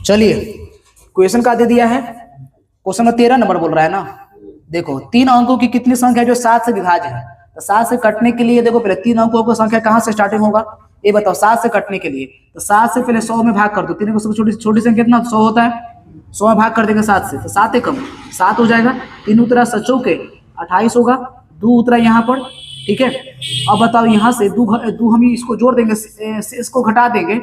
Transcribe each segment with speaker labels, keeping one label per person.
Speaker 1: चलिए क्वेश्चन का दे दिया है, क्वेश्चन में 13 नंबर बोल रहा है ना। देखो 3 अंकों की कितनी संख्या जो 7 से विभाज्य है, तो 7 से कटने के लिए देखो पहले 3 अंकों की संख्या कहाँ से स्टार्टिंग होगा ये बताओ। 7 से कटने के लिए तो 7 से पहले 100 में भाग कर दो, 3 को सबसे छोटी छोटी संख्या कितना 100 होता है, 100 में भाग कर देंगे 7 से, तो 7 एकम 7 हो जाएगा। 3 उतरा 7 चौके 28 होगा, 2 उतरा यहाँ पर, ठीक है। अब बताओ यहाँ से 2 हम इसको जोड़ देंगे, शेष को घटा देंगे,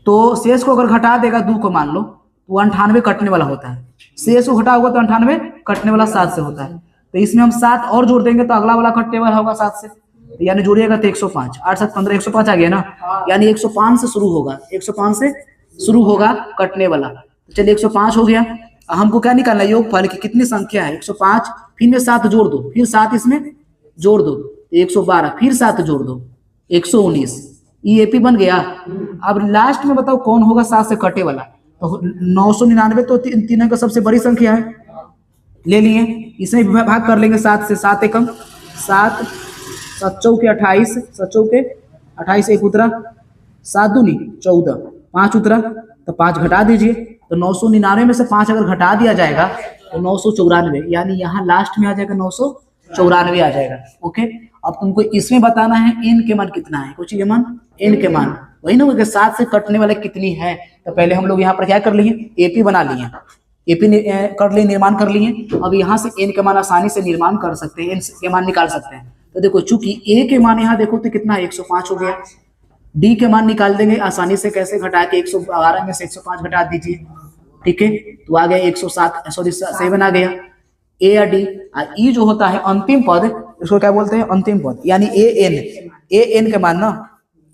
Speaker 1: तो शेष को अगर घटा देगा 2 को मान लो तो 98 कटने वाला होता है, शेष को घटा होगा तो 98 कटने वाला 7 से होता है। तो इसमें हम 7 और जोड़ देंगे तो अगला वाला कटने वाला होगा 7 से, तो यानी जोड़िएगा तो 105, 8 7 15 105 आ गया ना, यानी 105 से शुरू होगा, 105 से शुरू होगा कटने वाला। तो चलिए 105 हो गया। हमको क्या निकालना है, योगफल की कितनी संख्या है 105, फिर में 7 जोड़ दो, फिर 7 इसमें जोड़ दो 112, फिर 7 जोड़ दो 119, ईएपी बन गया। अब लास्ट में बताओ कौन होगा 7 से कटे वाला, तो 999 तो तीनों का सबसे बड़ी संख्या है, ले लिए, इसमें भाग कर लेंगे 7 से, 7 एकम 7, 7 चौके 28, 7 चौके 28, 1 उतरा 7 दूनी 14, 5 उतरा तो 5 घटा दीजिए, तो 999 में से 5 अगर घटा दिया जाएगा तो 994, यानी यहाँ लास्ट में आ जाएगा 994 आ जाएगा। ओके, अब तुमको इसमें बताना है एन के मान कितना है, कुछ ये मान एन के मान वही ना, 7 से कटने वाले कितनी है। तो पहले हम लोग यहाँ पर क्या कर लिए, एपी बना लिए, एपी कर लिए, निर्माण कर लिए। अब यहाँ से एन के मान आसानी से निर्माण कर सकते हैं, एन के मान निकाल सकते हैं। तो देखो चूंकि ए के मान यहाँ देखो तो कितना 105 हो गया, डी के मान निकाल देंगे आसानी से, कैसे घटा के 112 में से 105 घटा दीजिए, ठीक है, तो आ गया 107, सॉरी 7 आ गया। ए या डी, ई जो होता है अंतिम पद, इसको क्या बोलते हैं अंतिम पद, यानी ए एन के मान ना,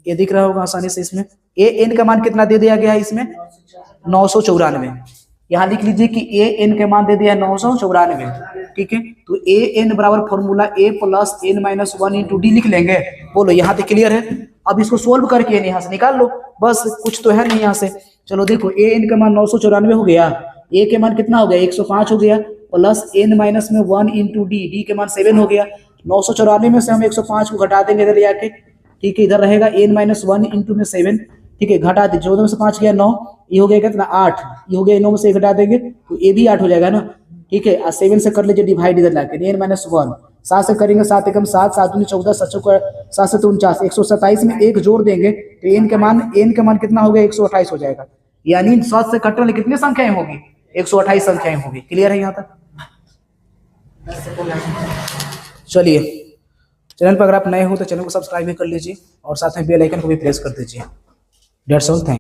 Speaker 1: ये दिख रहा होगा आसानी से, इसमें ए एन का मान कितना दे दिया गया है इसमें 994। यहाँ लिख लीजिए कि ए एन के मान दे दिया 994, ठीक है। तो ए एन बराबर formula A plus N minus 1 into D लिख लेंगे। बोलो यहाँ तक क्लियर है। अब इसको सोल्व करके यहाँ से निकाल लो, बस कुछ तो है नहीं यहाँ से। चलो देखो ए एन का मान 994 हो गया, ए के मान कितना हो गया 105 हो गया, प्लस एन माइनस में 1 इंटू डी, डी के मान 7 हो गया। 994 में से हम 105 को घटा देंगे इधर ले आके, ठीक है, इधर रहेगा एन माइनस 1 इंटू में 7, ठीक है, घटा दीजिए, 14 में से 5 गया 9, ये हो गया कितना 8, ये हो गया 9 में से घटा देंगे तो ये भी 8 हो जाएगा ना, ठीक है। और 7 से कर लीजिए डिवाइड इधर लाके, एन माइनस 1, 7 से करेंगे 7 एकम 7, 7 दूनी 14, 7 से 49, 127 में 1 जोड़ देंगे तो एन के मान कितना हो गया 128 हो जाएगा, यानी 7 से कटने वाली कितनी संख्याएं होगी 128 संख्याएं होगी। क्लियर है यहाँ तक। चलिए चैनल पर अगर आप नए हो तो चैनल को सब्सक्राइब भी कर लीजिए और साथ में बेल आइकन को भी प्रेस कर दीजिए। That's all, thank you.